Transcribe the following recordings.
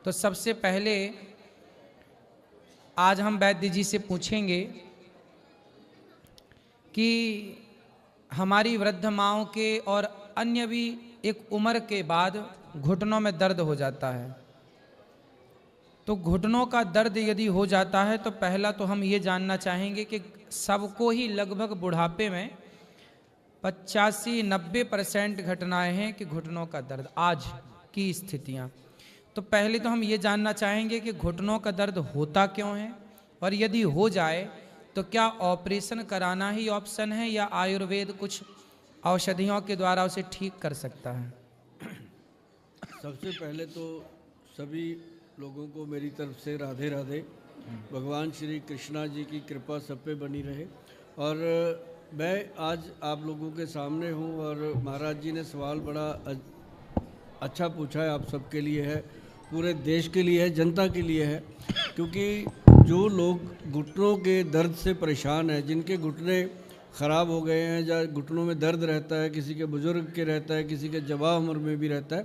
तो सबसे पहले आज हम वैद्य जी से पूछेंगे कि हमारी वृद्ध माँओं के और अन्य भी एक उम्र के बाद घुटनों में दर्द हो जाता है। तो घुटनों का दर्द यदि हो जाता है तो पहला तो हम ये जानना चाहेंगे कि सबको ही लगभग बुढ़ापे में 85-90% घटनाएं हैं कि घुटनों का दर्द, आज की स्थितियां। तो पहले तो हम ये जानना चाहेंगे कि घुटनों का दर्द होता क्यों है, और यदि हो जाए तो क्या ऑपरेशन कराना ही ऑप्शन है या आयुर्वेद कुछ औषधियों के द्वारा उसे ठीक कर सकता है। सबसे पहले तो सभी लोगों को मेरी तरफ से राधे राधे। भगवान श्री कृष्णा जी की कृपा सब पे बनी रहे। और मैं आज आप लोगों के सामने हूँ और महाराज जी ने सवाल बड़ा अच्छा पूछा है, आप सबके लिए है, पूरे देश के लिए है, जनता के लिए है। क्योंकि जो लोग घुटनों के दर्द से परेशान हैं, जिनके घुटने ख़राब हो गए हैं या घुटनों में दर्द रहता है, किसी के बुज़ुर्ग के रहता है, किसी के जवां उम्र में भी रहता है,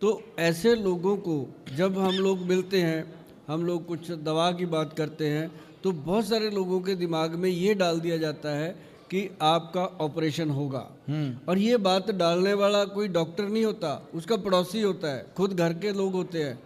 तो ऐसे लोगों को जब हम लोग मिलते हैं, हम लोग कुछ दवा की बात करते हैं, तो बहुत सारे लोगों के दिमाग में ये डाल दिया जाता है कि आपका ऑपरेशन होगा। और ये बात डालने वाला कोई डॉक्टर नहीं होता, उसका पड़ोसी होता है, खुद घर के लोग होते हैं।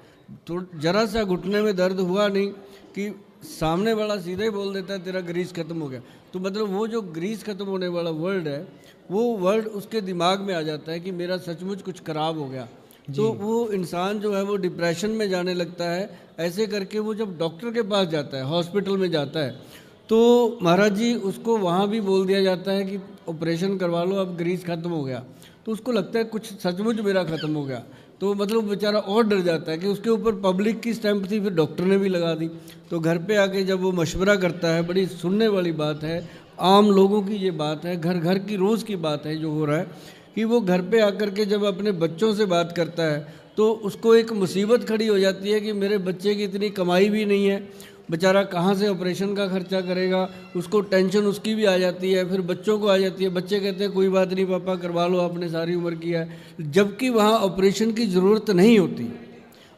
तो जरा सा घुटने में दर्द हुआ नहीं कि सामने वाला सीधे ही बोल देता है तेरा ग्रीस खत्म हो गया। तो मतलब वो जो ग्रीस खत्म होने वाला वर्ड है, वो वर्ड उसके दिमाग में आ जाता है कि मेरा सचमुच कुछ खराब हो गया। तो वो इंसान जो है वो डिप्रेशन में जाने लगता है। ऐसे करके वो जब डॉक्टर के पास जाता है, हॉस्पिटल में जाता है, तो महाराज जी उसको वहाँ भी बोल दिया जाता है कि ऑपरेशन करवा लो, अब ग्रीस खत्म हो गया। तो उसको लगता है कुछ सचमुच मेरा ख़त्म हो गया। तो मतलब बेचारा और डर जाता है कि उसके ऊपर पब्लिक की स्टैंप थी, फिर डॉक्टर ने भी लगा दी। तो घर पे आके जब वो मशवरा करता है, बड़ी सुनने वाली बात है, आम लोगों की ये बात है, घर घर की रोज़ की बात है जो हो रहा है, कि वो घर पे आकर के जब अपने बच्चों से बात करता है तो उसको एक मुसीबत खड़ी हो जाती है कि मेरे बच्चे की इतनी कमाई भी नहीं है, बेचारा कहाँ से ऑपरेशन का खर्चा करेगा। उसको टेंशन उसकी भी आ जाती है, फिर बच्चों को आ जाती है। बच्चे कहते हैं कोई बात नहीं पापा, करवा लो, आपने सारी उम्र किया है। जबकि वहाँ ऑपरेशन की ज़रूरत नहीं होती।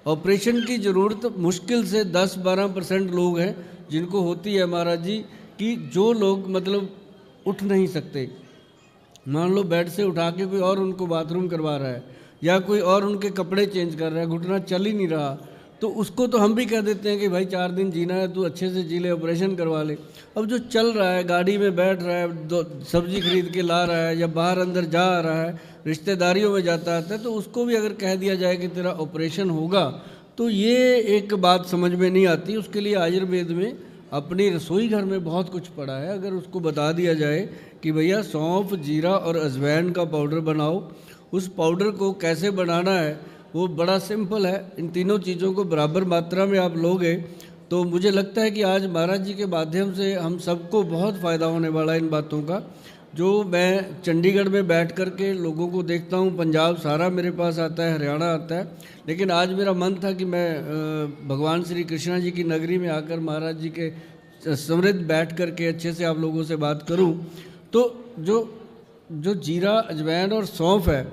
ऑपरेशन की ज़रूरत मुश्किल से 10-12% लोग हैं जिनको होती है महाराज जी, कि जो लोग मतलब उठ नहीं सकते। मान लो बेड से उठा के कोई और उनको बाथरूम करवा रहा है या कोई और उनके कपड़े चेंज कर रहा है, घुटना चल ही नहीं रहा, तो उसको तो हम भी कह देते हैं कि भाई 4 दिन जीना है, तू अच्छे से जी ले, ऑपरेशन करवा ले। अब जो चल रहा है, गाड़ी में बैठ रहा है, सब्जी खरीद के ला रहा है या बाहर अंदर जा रहा है, रिश्तेदारियों में जाता आता है, तो उसको भी अगर कह दिया जाए कि तेरा ऑपरेशन होगा, तो ये एक बात समझ में नहीं आती। उसके लिए आयुर्वेद में अपनी रसोई घर में बहुत कुछ पड़ा है। अगर उसको बता दिया जाए कि भैया सौंफ, जीरा और अजवाइन का पाउडर बनाओ, उस पाउडर को कैसे बनाना है वो बड़ा सिंपल है। इन तीनों चीज़ों को बराबर मात्रा में आप लोगे तो मुझे लगता है कि आज महाराज जी के माध्यम से हम सबको बहुत फ़ायदा होने वाला है इन बातों का। जो मैं चंडीगढ़ में बैठ कर के लोगों को देखता हूँ, पंजाब सारा मेरे पास आता है, हरियाणा आता है, लेकिन आज मेरा मन था कि मैं भगवान श्री कृष्णा जी की नगरी में आकर महाराज जी के समृद्ध बैठ कर के अच्छे से आप लोगों से बात करूं। तो जो जीरा, अजवाइन और सौंफ है,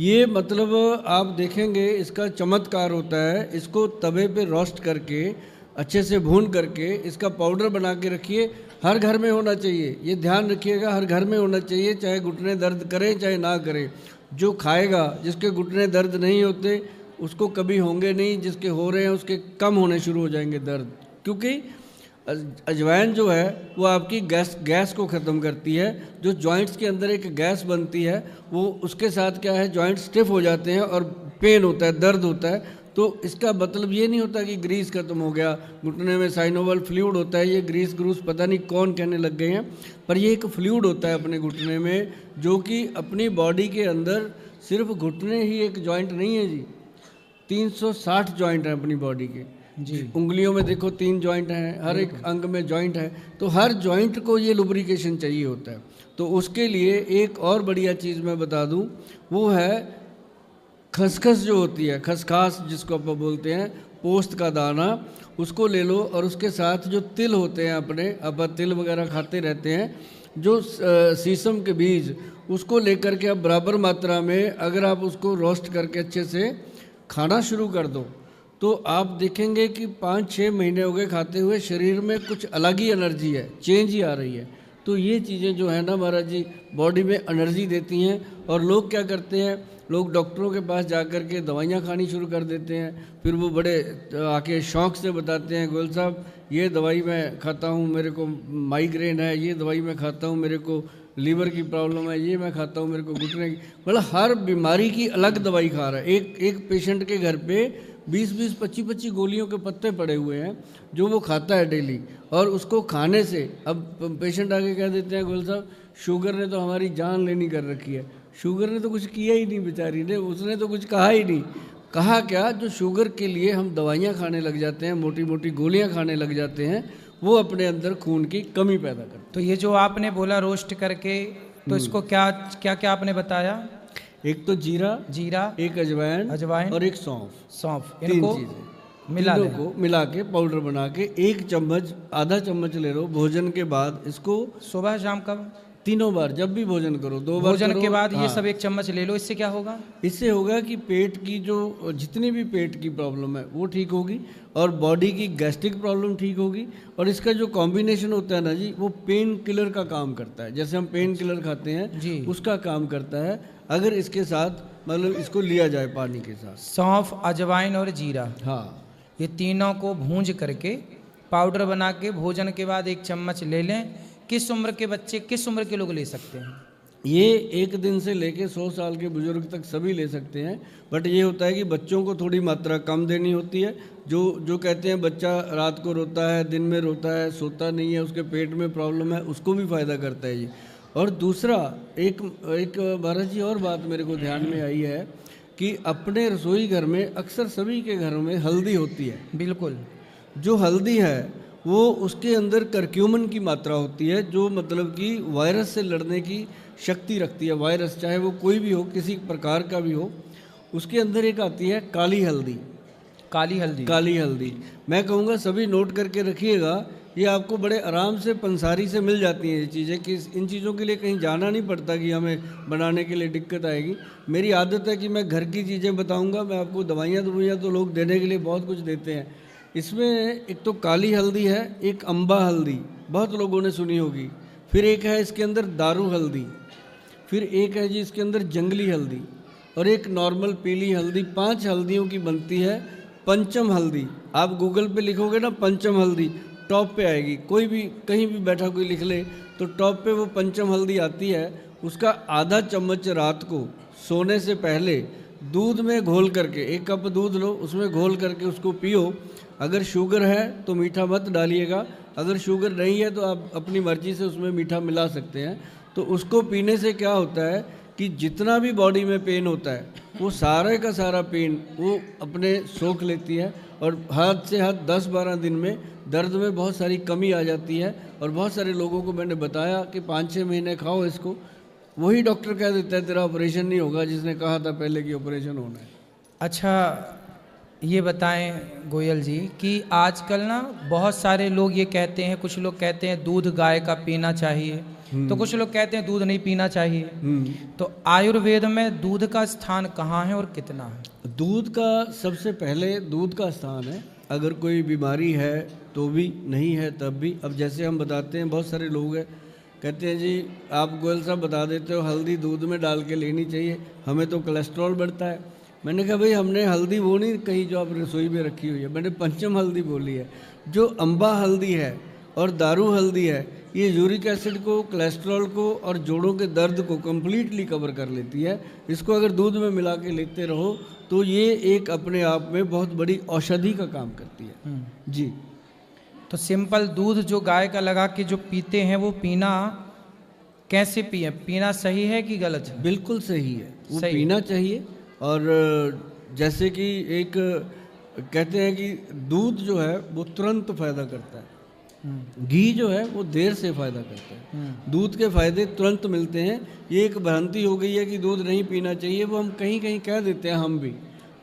ये मतलब आप देखेंगे इसका चमत्कार होता है। इसको तवे पे रोस्ट करके अच्छे से भून करके इसका पाउडर बना के रखिए। हर घर में होना चाहिए, ये ध्यान रखिएगा, हर घर में होना चाहिए, चाहे घुटने दर्द करें चाहे ना करें। जो खाएगा, जिसके घुटने दर्द नहीं होते उसको कभी होंगे नहीं, जिसके हो रहे हैं उसके कम होने शुरू हो जाएंगे दर्द। क्योंकि अजवाइन जो है वो आपकी गैस को ख़त्म करती है। जो जॉइंट्स के अंदर एक गैस बनती है, वो उसके साथ क्या है, जॉइंट स्टिफ हो जाते हैं और पेन होता है, दर्द होता है। तो इसका मतलब ये नहीं होता कि ग्रीस खत्म हो गया, घुटने में साइनोवल फ्लूइड होता है, ये ग्रीस ग्रूस पता नहीं कौन कहने लग गए हैं, पर ये एक फ्लूइड होता है अपने घुटने में, जो कि अपनी बॉडी के अंदर सिर्फ घुटने ही एक जॉइंट नहीं है जी, 360 जॉइंट हैं अपनी बॉडी के जी। उंगलियों में देखो 3 जॉइंट हैं, हर एक अंग में जॉइंट है, तो हर जॉइंट को ये लुब्रिकेशन चाहिए होता है। तो उसके लिए एक और बढ़िया चीज़ मैं बता दूं, वो है खसखस जो होती है, खसखास जिसको आप बोलते हैं, पोस्त का दाना, उसको ले लो और उसके साथ जो तिल होते हैं अपने, अब तिल वगैरह खाते रहते हैं, जो सीसम के बीज, उसको लेकर के आप बराबर मात्रा में अगर आप उसको रोस्ट करके अच्छे से खाना शुरू कर दो तो आप देखेंगे कि 5-6 महीने हो गए खाते हुए, शरीर में कुछ अलग ही एनर्जी है, चेंज ही आ रही है। तो ये चीज़ें जो है ना महाराज जी, बॉडी में एनर्जी देती हैं। और लोग क्या करते हैं, लोग डॉक्टरों के पास जा कर के दवाइयाँ खानी शुरू कर देते हैं। फिर वो बड़े आके शौक़ से बताते हैं, गोयल साहब ये दवाई मैं खाता हूँ, मेरे को माइग्रेन है, ये दवाई मैं खाता हूँ, मेरे को लीवर की प्रॉब्लम है, ये मैं खाता हूँ, मेरे को घुटने की, मतलब हर बीमारी की अलग दवाई खा रहा है। एक पेशेंट के घर पे 20-20, 25-25 गोलियों के पत्ते पड़े हुए हैं जो वो खाता है डेली। और उसको खाने से अब पेशेंट आके कह देते हैं, गोयल साहब शुगर ने तो हमारी जान लेनी कर रखी है। शुगर ने तो कुछ किया ही नहीं बेचारी ने, उसने तो कुछ कहा ही नहीं। कहा क्या, जो शुगर के लिए हम दवाइयाँ खाने लग जाते हैं, मोटी मोटी गोलियाँ खाने लग जाते हैं, वो अपने अंदर खून की कमी पैदा करते हैं। तो ये जो आपने बोला रोस्ट करके, तो इसको क्या क्या क्या आपने बताया? एक तो जीरा, एक अजवाइन और एक सौंफ, 3 चीज़ें मिला को मिला के पाउडर बना के 1 चम्मच, आधा चम्मच ले लो भोजन के बाद। इसको सुबह शाम कब? तीनों बार, जब भी भोजन करो, 2 बार भोजन के बाद। हाँ। ये सब 1 चम्मच ले लो। इससे क्या होगा? इससे होगा कि पेट की जो जितनी भी पेट की प्रॉब्लम है वो ठीक होगी, और बॉडी की गैस्ट्रिक प्रॉब्लम ठीक होगी। और इसका जो कॉम्बिनेशन होता है ना जी, वो पेन किलर का काम करता है। जैसे हम पेन किलर खाते हैं जी, उसका काम करता है, अगर इसके साथ मतलब इसको लिया जाए पानी के साथ। सौंफ, अजवाइन और जीरा, हाँ, ये तीनों को भूंज करके पाउडर बना के भोजन के बाद 1 चम्मच ले लें। किस उम्र के बच्चे, किस उम्र के लोग ले सकते हैं? ये 1 दिन से लेके 100 साल के बुजुर्ग तक सभी ले सकते हैं। बट ये होता है कि बच्चों को थोड़ी मात्रा कम देनी होती है। जो कहते हैं बच्चा रात को रोता है, दिन में रोता है, सोता नहीं है, उसके पेट में प्रॉब्लम है, उसको भी फ़ायदा करता है ये। और दूसरा एक भारत जी और बात मेरे को ध्यान में आई है कि अपने रसोई घर में अक्सर सभी के घरों में हल्दी होती है। बिल्कुल। जो हल्दी है वो उसके अंदर करक्यूमिन की मात्रा होती है, जो मतलब कि वायरस से लड़ने की शक्ति रखती है। वायरस चाहे वो कोई भी हो, किसी प्रकार का भी हो, उसके अंदर एक आती है काली हल्दी। काली हल्दी मैं कहूँगा सभी नोट करके रखिएगा। ये आपको बड़े आराम से पंसारी से मिल जाती हैं ये चीज़ें, कि इन चीज़ों के लिए कहीं जाना नहीं पड़ता कि हमें बनाने के लिए दिक्कत आएगी। मेरी आदत है कि मैं घर की चीज़ें बताऊँगा। मैं आपको दवाइयाँ तो लोग देने के लिए बहुत कुछ देते हैं। इसमें एक तो काली हल्दी है, एक अम्बा हल्दी बहुत लोगों ने सुनी होगी, फिर एक है इसके अंदर दारू हल्दी, फिर एक है जी इसके अंदर जंगली हल्दी, और एक नॉर्मल पीली हल्दी। 5 हल्दियों की बनती है पंचम हल्दी। आप गूगल पे लिखोगे ना पंचम हल्दी, टॉप पे आएगी। कोई भी कहीं भी बैठा कोई लिख ले तो टॉप पे वो पंचम हल्दी आती है। उसका आधा चम्मच रात को सोने से पहले दूध में घोल करके, 1 कप दूध लो, उसमें घोल करके उसको पियो। अगर शुगर है तो मीठा मत डालिएगा, अगर शुगर नहीं है तो आप अपनी मर्जी से उसमें मीठा मिला सकते हैं। तो उसको पीने से क्या होता है कि जितना भी बॉडी में पेन होता है वो सारे का सारा पेन वो अपने सोख लेती है, और हाथ से हाथ 10-12 दिन में दर्द में बहुत सारी कमी आ जाती है। और बहुत सारे लोगों को मैंने बताया कि 5-6 महीने खाओ इसको, वही डॉक्टर कह देता है तेरा ऑपरेशन नहीं होगा, जिसने कहा था पहले कि ऑपरेशन होना है। अच्छा, ये बताएं गोयल जी कि आजकल ना बहुत सारे लोग ये कहते हैं, कुछ लोग कहते हैं दूध गाय का पीना चाहिए, तो कुछ लोग कहते हैं दूध नहीं पीना चाहिए। तो आयुर्वेद में दूध का स्थान कहाँ है और कितना है? दूध का सबसे पहले दूध का स्थान है। अगर कोई बीमारी है तो भी, नहीं है तब भी। अब जैसे हम बताते हैं, बहुत सारे लोग हैं कहते हैं जी आप गोयल साहब बता देते हो हल्दी दूध में डाल के लेनी चाहिए, हमें तो कोलेस्ट्रॉल बढ़ता है। मैंने कहा भाई हमने हल्दी वो नहीं कही जो आप रसोई में रखी हुई है, मैंने पंचम हल्दी बोली है। जो अम्बा हल्दी है और दारू हल्दी है, ये यूरिक एसिड को, कोलेस्ट्रॉल को और जोड़ों के दर्द को कम्प्लीटली कवर कर लेती है। इसको अगर दूध में मिला के लेते रहो तो ये एक अपने आप में बहुत बड़ी औषधि का काम करती है जी। तो सिंपल दूध जो गाय का लगा के जो पीते हैं वो पीना कैसे पिए? पीना सही है कि गलत है? बिल्कुल सही है, वो सही पीना चाहिए। और जैसे कि एक कहते हैं कि दूध जो है वो तुरंत फ़ायदा करता है, घी जो है वो देर से फ़ायदा करता है। दूध के फ़ायदे तुरंत मिलते हैं। ये एक भ्रांति हो गई है कि दूध नहीं पीना चाहिए, वो हम कहीं कहीं कह देते हैं हम भी,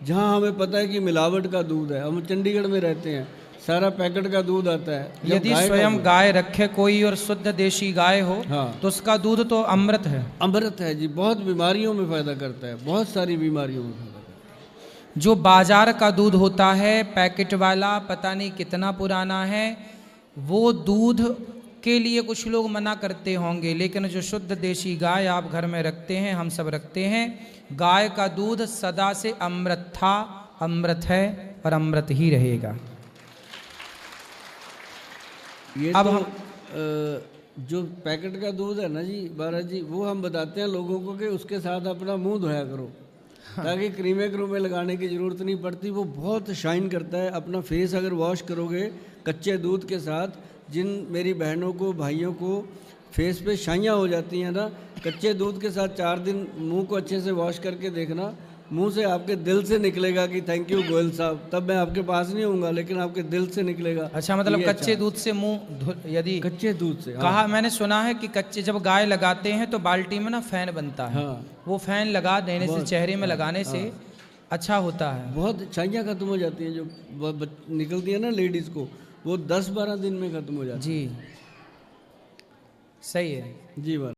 जहाँ हमें पता है कि मिलावट का दूध है। हम चंडीगढ़ में रहते हैं, सारा पैकेट का दूध आता है। यदि स्वयं गाय रखे कोई और शुद्ध देशी गाय हो, हाँ, तो उसका दूध तो अमृत है। अमृत है जी, बहुत बीमारियों में फ़ायदा करता है, बहुत सारी बीमारियों में फ़ायदा करता है। जो बाजार का दूध होता है पैकेट वाला, पता नहीं कितना पुराना है, वो दूध के लिए कुछ लोग मना करते होंगे, लेकिन जो शुद्ध देशी गाय आप घर में रखते हैं, हम सब रखते हैं, गाय का दूध सदा से अमृत था, अमृत है और अमृत ही रहेगा। ये अब तो हम जो पैकेट का दूध है ना जी महाराज जी, वो हम बताते हैं लोगों को कि उसके साथ अपना मुंह धोया करो, ताकि क्रीमे क्रूमे लगाने की ज़रूरत नहीं पड़ती। वो बहुत शाइन करता है। अपना फेस अगर वॉश करोगे कच्चे दूध के साथ, जिन मेरी बहनों को भाइयों को फेस पे शाइयाँ हो जाती हैं ना, कच्चे दूध के साथ 4 दिन मुंह को अच्छे से वॉश करके देखना, मुंह से आपके दिल से निकलेगा कि थैंक यू गोयल साहब। तब मैं आपके पास नहीं होऊंगा, लेकिन आपके दिल से निकलेगा। अच्छा, मतलब ये कच्चे अच्छा। दूध से यदि कच्चे दूध से, हाँ। कहा, मैंने सुना है कि कच्चे जब गाय लगाते हैं तो बाल्टी में ना फैन बनता है, हाँ। वो फैन लगा देने से, बहुत, चेहरे में लगाने से अच्छा होता है। बहुत छाइयाँ खत्म हो जाती हैं जो निकलती है ना लेडीज़ को, वो 10-12 दिन में खत्म हो जाती जी, सही है। है। जी बात।